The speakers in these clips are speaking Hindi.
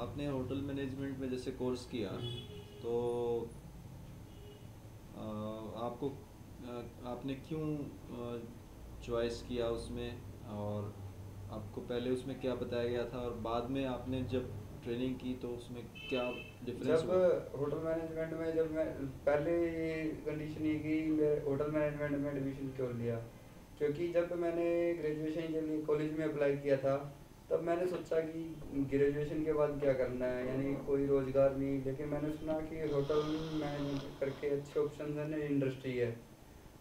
आपने होटल मैनेजमेंट में जैसे कोर्स किया, तो आपको आपने क्यों चॉइस किया उसमें, और आपको पहले उसमें क्या बताया गया था और बाद में आपने जब ट्रेनिंग की तो उसमें क्या डिफरेंस जब हुआ? होटल मैनेजमेंट में जब मैं पहले कंडीशन ये कि मैं होटल मैनेजमेंट में एडमिशन क्यों लिया, क्योंकि जब मैंने ग्रेजुएशन के लिए कॉलेज में अप्लाई किया था, तब मैंने सोचा कि ग्रेजुएशन के बाद क्या करना है, यानी कोई रोज़गार नहीं। लेकिन मैंने सुना कि होटल मैनेजमेंट करके अच्छे ऑप्शन है ना, इंडस्ट्री है।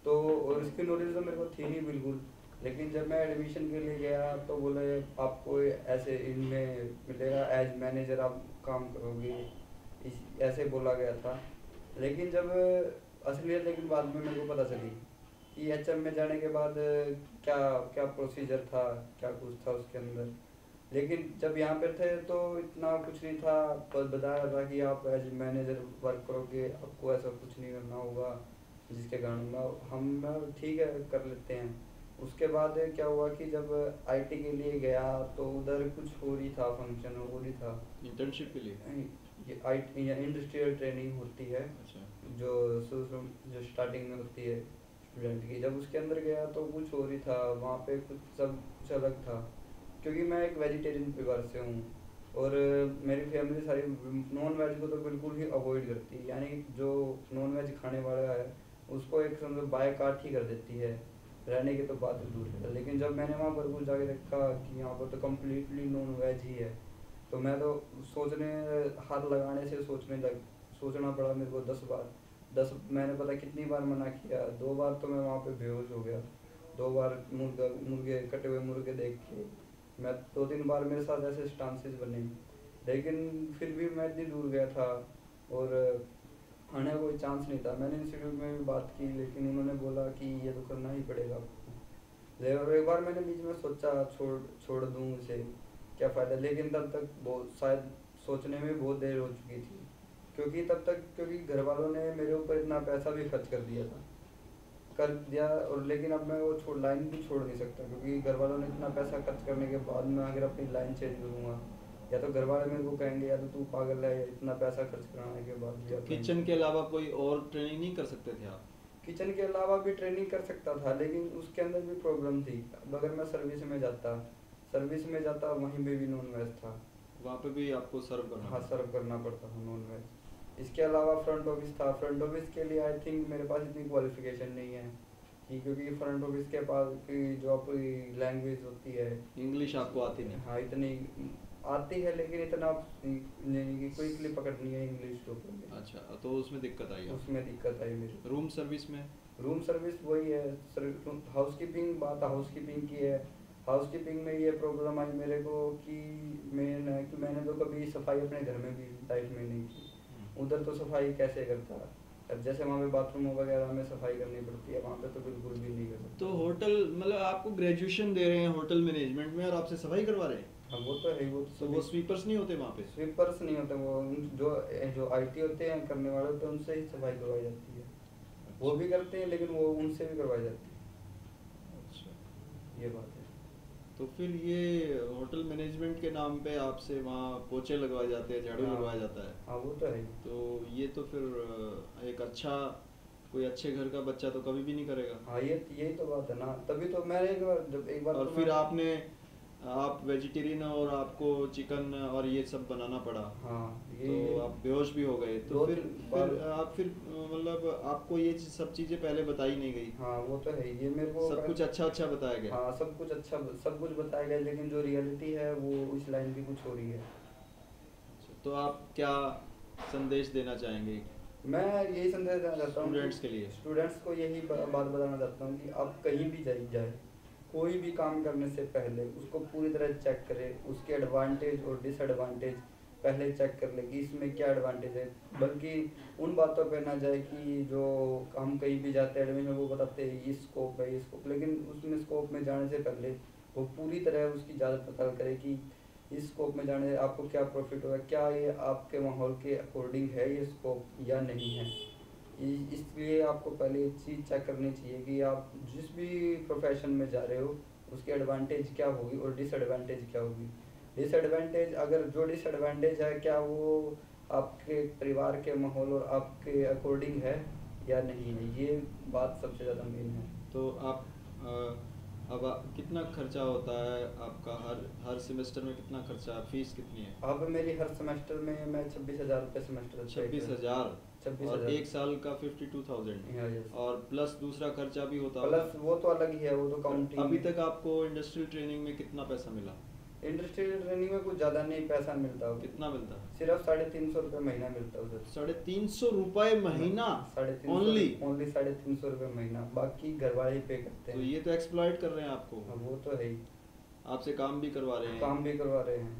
तो और इसकी नॉलेज तो मेरे को थी नहीं बिल्कुल। लेकिन जब मैं एडमिशन के लिए गया तो बोले आपको ऐसे इनमें मिलेगा, एज मैनेजर आप काम करोगे, इस ऐसे बोला गया था। लेकिन जब असलियत लेकिन बाद में मेरे को पता चली कि एचएम में जाने के बाद क्या क्या प्रोसीजर था, क्या कुछ था उसके अंदर। लेकिन जब यहाँ पे थे तो इतना कुछ नहीं था, बस बताया था कि आप एज मैनेजर वर्क करोगे, आपको ऐसा कुछ नहीं करना होगा, जिसके कारण हम ठीक है कर लेते हैं। उसके बाद क्या हुआ कि जब आईटी के लिए गया तो उधर कुछ हो रही था, फंक्शन हो रही था। इंटर्नशिप के लिए? ये आई इंडस्ट्रियल ट्रेनिंग होती है, अच्छा। जो जो स्टार्टिंग में होती है स्टूडेंट की। जब उसके अंदर गया तो कुछ हो रही था वहाँ पे, कुछ सब कुछ अलग था। क्योंकि मैं एक वेजिटेरियन परिवार से हूँ, और मेरी फैमिली सारी नॉन वेज को तो बिल्कुल ही अवॉइड करती है, यानी जो नॉन वेज खाने वाला है उसको एक समझो बायकाट ही कर देती है, रहने की तो बात ही दूर है। लेकिन जब मैंने वहाँ पर कुछ जाके देखा कि यहाँ पर तो कम्प्लीटली नॉन वेज ही है, तो मैं तो सोचने हाथ लगाने से सोचना पड़ा मेरे को 10 बार। 10 मैंने पता कितनी बार मना किया, 2 बार तो मैं वहाँ पे बेहोश हो गया। 2 बार मुर्गे कटे हुए मुर्गे देख के मैं 2-3 बार मेरे साथ ऐसे स्टांसेस बने। लेकिन फिर भी मैं इतनी दूर गया था और आने का कोई चांस नहीं था। मैंने इंस्टीट्यूट में भी बात की, लेकिन उन्होंने बोला कि ये तो करना ही पड़ेगा आपको। और एक बार मैंने बीच में सोचा छोड़ छोड़ दूँ इसे, क्या फ़ायदा। लेकिन तब तक बहुत शायद सोचने में बहुत देर हो चुकी थी, क्योंकि तब तक क्योंकि घर वालों ने मेरे ऊपर इतना पैसा भी खर्च कर दिया। और लेकिन अब मैं वो छोड़ लाइन भी छोड़ नहीं सकता, क्योंकि घर वालों ने इतना पैसा खर्च करने के बाद मैं अगर अपनी लाइन चेंज करूँगा, या तो घर वाले मेरे को कहेंगे या तो तू पागल है, इतना पैसा खर्च कराने के बाद भी तो आप लाइन किचन के चेंज। अलावा कोई और ट्रेनिंग नहीं कर सकते थे आप? किचन के अलावा भी ट्रेनिंग कर सकता था, लेकिन उसके अंदर भी प्रॉब्लम थी। अब अगर मैं सर्विस में जाता वहीं पे भी नॉन वेज था। वहाँ पे भी आपको सर्व करना हाँ, पड़ता? सर्व करना पड़ता था नॉन वेज। इसके अलावा फ्रंट ऑफिस था। फ्रंट ऑफिस के लिए आई थिंक मेरे पास इतनी क्वालिफिकेशन नहीं है, कि क्योंकि फ्रंट ऑफिस के पास की जो आपकी लैंग्वेज होती है। इंग्लिश आपको आती नहीं? हाँ, इतनी आती है, लेकिन इतना नहीं कि क्विकली पकड़नी है इंग्लिश के ऊपर मेरी। अच्छा, तो उसमें दिक्कत आई आपको? उसमें दिक्कत आई मेरी। रूम सर्विस में? रूम सर्विस वही है सर। हाउसकीपिंग, बात हाउसकीपिंग की है। हाउसकीपिंग में ये प्रॉब्लम आई मेरे को कि मैंने तो कभी सफाई अपने घर में भी लाइफ में नहीं की। उधर तो सफाई कैसे करता। अब जैसे वहाँ पे बाथरूम वगैरह में सफाई करनी पड़ती है, वहाँ पे तो बिल्कुल भी नहीं कर तो सकता मैं। होटल मतलब आपको ग्रेजुएशन दे रहे हैं होटल मैनेजमेंट में और आपसे सफाई करवा रहे हैं? हाँ, वो तो है, वो तो तो सभी। वो स्वीपर्स नहीं होते वहाँ पे? स्वीपर्स नहीं होते वो, जो जो आईटी होते हैं करने वाले होते हैं, उनसे ही सफाई करवाई जाती है। वो अच्छा। भी करते हैं, लेकिन वो उनसे भी करवाई जाती अच्छा। है, ये बात है। तो फिर ये होटल मैनेजमेंट के नाम पे आपसे वहाँ पोछे लगवाए जाते हैं, झाड़ू हाँ, लगवाया जाता है? हाँ, वो तो है ही। तो ये तो फिर एक अच्छा, कोई अच्छे घर का बच्चा तो कभी भी नहीं करेगा। हाँ, ये यही तो बात है ना। तभी तो मैंने एक बार और तो मैं। फिर आप वेजिटेरियन हो और आपको चिकन और ये सब बनाना पड़ा, हाँ, तो ये आप बेहोश भी हो गए, तो दो फिर तीन बार। फिर आप फिर मतलब आपको ये सब चीज़ें पहले बताई नहीं गई? हाँ, वो तो है ही। ये मेरे को सब कुछ अच्छा अच्छा बताया गया? हाँ, सब कुछ अच्छा, सब कुछ बताया गया, लेकिन जो रियलिटी है वो इस लाइन की कुछ हो रही है। अच्छा, तो आप क्या संदेश देना चाहेंगे मैं यही संदेश देना चाहता हूँ कि स्टूडेंट्स के लिए? स्टूडेंट्स को यही बात बताना चाहता हूँ कि आप कहीं भी जाए, कोई भी काम करने से पहले उसको पूरी तरह चेक करें, उसके एडवांटेज और डिसएडवांटेज पहले चेक कर ले कि इसमें क्या एडवांटेज है। बल्कि उन बातों पे ना जाए कि जो हम कहीं भी जाते हैं एडमिशन वो बताते हैं ये स्कोप है, ये स्कोप, लेकिन उसमें स्कोप में जाने से पहले वो पूरी तरह उसकी जांच पड़ताल करे कि इस स्कोप में जाने से आपको क्या प्रॉफिट होगा, क्या ये आपके माहौल के अकॉर्डिंग है ये स्कोप या नहीं है। इसलिए आपको पहले ये चीज़ चेक करनी चाहिए कि आप जिस भी प्रोफेशन में जा रहे हो उसकी एडवांटेज क्या होगी और डिसएडवांटेज क्या होगी। डिसएडवांटेज, अगर जो डिसएडवांटेज है क्या वो आपके परिवार के माहौल और आपके अकॉर्डिंग है या नहीं है, ये बात सबसे ज़्यादा मेन है। तो आप कितना खर्चा होता है आपका हर हर सेमेस्टर में, कितना खर्चा, फीस कितनी है? अब मेरी हर सेमेस्टर में मैं 26,000 रुपये सेमेस्टर पे 26,000? छब्बीस और हजार एक साल का 52,000? हाँ, यस। और प्लस दूसरा खर्चा भी होता होगा? प्लस वो तो अलग ही है, वो तो काउंटिंग। अभी तक आपको इंडस्ट्रियल ट्रेनिंग में कितना पैसा मिला? इंडस्ट्रियल ट्रेनिंग में कुछ ज़्यादा नहीं पैसा मिलता, कितना मिलता है? सिर्फ 350 रुपये महीना मिलता है उधर। 350 रुपये महीना? 350 ओनली? ओनली 350 रुपये महीना, बाकी घर वाले ही पे करते तो हैं। ये तो एक्सप्लॉइट कर रहे हैं आपको। हाँ, वो तो है ही। आपसे काम भी करवा रहे हैं। काम भी करवा रहे हैं।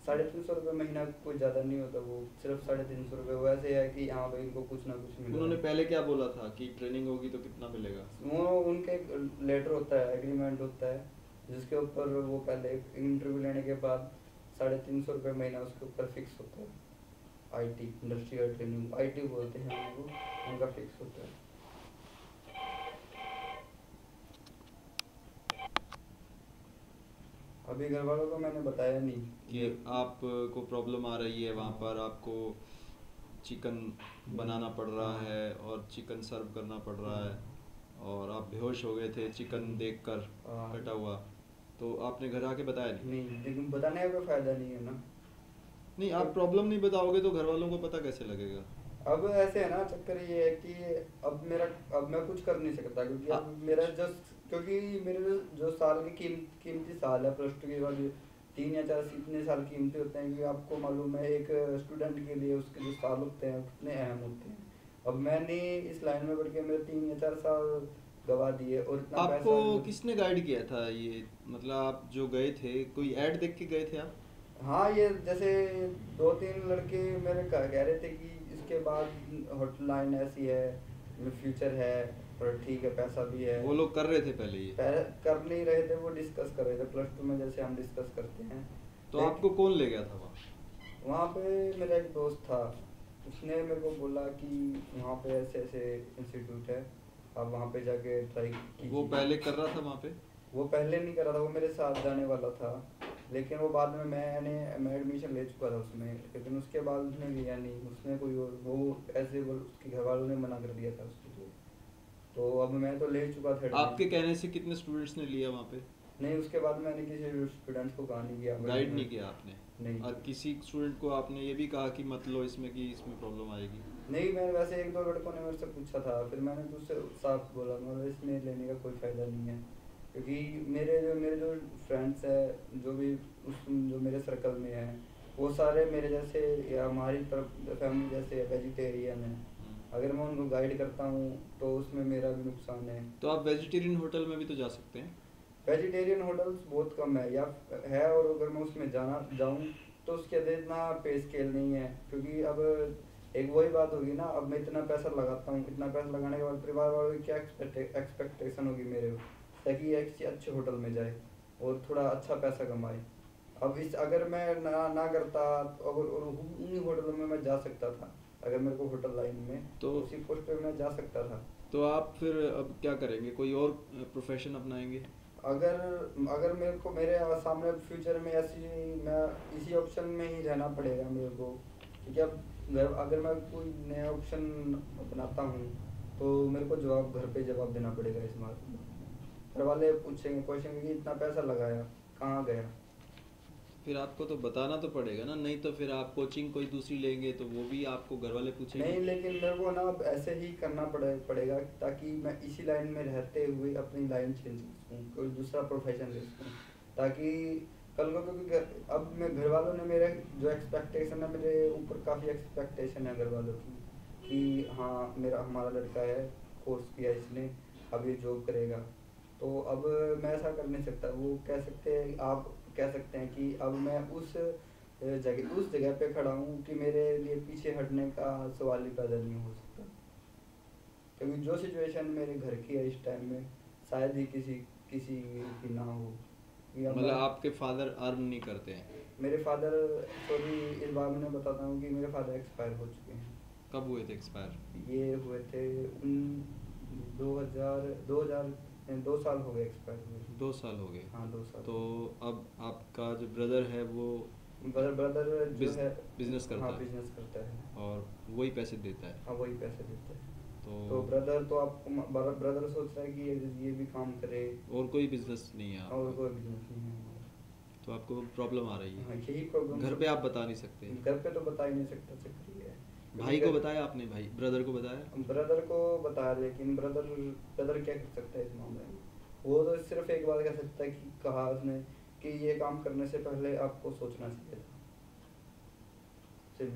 350 रुपये महीना कोई ज़्यादा नहीं होता, वो सिर्फ 350 रुपये। वैसे है कि हाँ भाई इनको कुछ ना कुछ मिल रहा उन्होंने है। पहले क्या बोला था कि ट्रेनिंग होगी तो कितना मिलेगा? वो उनका एक लेटर होता है, एग्रीमेंट होता है, जिसके ऊपर वो पहले इंटरव्यू लेने के बाद 350 रुपये महीना उसके ऊपर फिक्स होता है। आईटी इंडस्ट्रियल ट्रेनिंग, आईटी बोलते हैं उनको, उनका फिक्स होता है। अभी घर वालों को मैंने बताया नहीं कि आपको प्रॉब्लम आ रही है, वहाँ पर आपको चिकन बनाना पड़ रहा है और चिकन सर्व करना पड़ रहा है, और आप बेहोश हो गए थे चिकन देखकर हाँ। कटा हुआ, तो आपने घर आके बताया नहीं? नहीं, लेकिन बताने का कोई फायदा नहीं है ना। नहीं, आप प्रॉब्लम नहीं बताओगे तो घर वालों को पता कैसे लगेगा? अब ऐसे है ना, चक्कर ये है कि अब मैं कुछ कर नहीं सकता, क्योंकि अब मेरा जस्ट, क्योंकि मेरे जो साल की कीमती साल है प्लस टू के बाद, 3 या 4 इतने साल कीमती होते हैं कि आपको मालूम है एक स्टूडेंट के लिए उसके जो साल होते हैं कितने अहम होते हैं। अब मैंने इस लाइन में बढ़ के मेरे 3 या 4 साल गवा दिए, और इतना आपको पैसा। किसने गाइड किया था ये, मतलब आप जो गए थे कोई ऐड देख के गए थे आप? हाँ, ये जैसे 2-3 लड़के मेरे कह रहे थे कि इसके बाद हॉटलाइन ऐसी है, फ्यूचर है, और ठीक है पैसा भी है। वो लोग कर रहे थे पहले ये? कर नहीं रहे थे, वो डिस्कस कर रहे थे प्लस टू में, जैसे हम डिस्कस करते हैं। तो आपको कौन ले गया था वहाँ? वहाँ पे मेरा एक दोस्त था, उसने मेरे को बोला कि वहाँ पे ऐसे ऐसे इंस्टीट्यूट है, आप वहाँ पे जाके ट्राई कीजिए। वो पहले कर रहा था वहाँ पे? वो पहले नहीं कर रहा था, वो मेरे साथ जाने वाला था, लेकिन वो बाद में मैं एडमिशन ले चुका था उसमें, लेकिन उसके बाद उसने लिया नहीं, उसने कोई और वो ऐसे उसके घर वालों ने मना कर दिया था उसको। तो अब मैं तो ले चुका था। आपके कहने से कितने स्टूडेंट्स ने लिया वहाँ पे? नहीं, उसके बाद मैंने किसी स्टूडेंट्स को कहा नहीं किया, गाइड नहीं किया आपने? नहीं। और किसी स्टूडेंट को आपने ये भी कहा कि मत लो इसमें कि इसमें प्रॉब्लम आएगी? नहीं, मैंने वैसे 1-2 लड़कों ने मेरे से पूछा था, फिर मैंने तो उससे साफ बोला मैं इसमें लेने का कोई फ़ायदा नहीं है, क्योंकि मेरे जो फ्रेंड्स हैं, जो मेरे सर्कल में हैं, वो सारे मेरे जैसे या हमारी तरफ फैमिली जैसे वेजिटेरियन हैं। अगर मैं उनको गाइड करता हूँ तो उसमें मेरा भी नुकसान है। तो आप वेजिटेरियन होटल में भी तो जा सकते हैं? वेजिटेरियन होटल्स बहुत कम है, या है, और अगर मैं उसमें जाऊँ तो उसके अंदर इतना पे स्केल नहीं है, क्योंकि अब एक वही बात होगी ना, अब मैं इतना पैसा लगाता हूँ, इतना पैसा लगाने के बाद परिवार वालों की क्या एक्सपेक्टेशन होगी मेरे, ताकि एक किसी अच्छे होटल में जाए और थोड़ा अच्छा पैसा कमाए। अब अगर मैं ना करता तो अगर और उन्हीं होटलों में मैं जा सकता था, अगर मेरे को होटल लाइन में तो उसी पोस्ट पे मैं जा सकता था। तो आप फिर अब क्या करेंगे, कोई और प्रोफेशन अपनाएंगे? अगर अगर मेरे सामने फ्यूचर में मैं इसी ऑप्शन में ही रहना पड़ेगा मेरे को, क्योंकि अब अगर मैं कोई नया ऑप्शन अपनाता हूँ तो मेरे को घर पे जवाब देना पड़ेगा इस बात में। घर वाले पूछेंगे कि इतना पैसा लगाया कहाँ गया। फिर आपको तो बताना तो पड़ेगा ना, नहीं तो फिर आप कोचिंग कोई दूसरी लेंगे तो वो भी आपको घर वाले पूछेंगे। नहीं, लेकिन मेरे को ना अब ऐसे ही करना पड़ेगा, ताकि मैं इसी लाइन में रहते हुए अपनी लाइन चेंज कर सकूँ, कोई दूसरा प्रोफेशन ले सकूँ, ताकि कल को, क्योंकि अब मैं घर वालों ने मेरे जो एक्सपेक्टेशन है, मेरे ऊपर काफ़ी एक्सपेक्टेशन है घर वालों की, कि हाँ हमारा लड़का है, कोर्स किया इसने, अब ये जॉब करेगा। तो अब मैं ऐसा कर नहीं सकता। वो आप कह सकते हैं कि अब मैं उस जगह पे खड़ा हूँ कि मेरे लिए पीछे हटने का सवाल ही पैदा नहीं हो सकता, क्योंकि जो सिचुएशन मेरे घर की है इस टाइम में शायद ही किसी किसी की ना हो। मतलब आपके फादर अर्न नहीं करते हैं? मेरे फादर, सॉरी इस बार मैं बताता हूँ कि मेरे फादर एक्सपायर हो चुके हैं। कब हुए थे एक्सपायर? ये हुए थे 2000 2 साल हो गए एक्सपायर हुए। 2 साल हो गए। हाँ 2 साल। तो अब आपका जो ब्रदर है वो ब्रदर जो बिज है, बिजनेस हाँ करता है बिजनेस करता है। और वही पैसे देता है। हाँ वही पैसे देते हैं। तो तो ब्रदर तो आपको ब्रदर सोच रहा है कि ये भी काम करे, और कोई बिजनेस नहीं है और आपका, कोई बिजनेस नहीं है हमारा। तो आपको प्रॉब्लम आ रही हाँ है। यही प्रॉब्लम घर सब। पे आप बता नहीं सकते। घर पे तो बता ही नहीं सकता, चक्कर ये है। क्योंकि भाई को बताया आपने? भाई ब्रदर को बताया? ब्रदर को बताया, लेकिन ब्रदर क्या कर सकता है इस मामले में। वो तो सिर्फ एक बात कह सकता है कि कहा उसने कि ये काम करने से पहले आपको सोचना चाहिए था। सिर्फ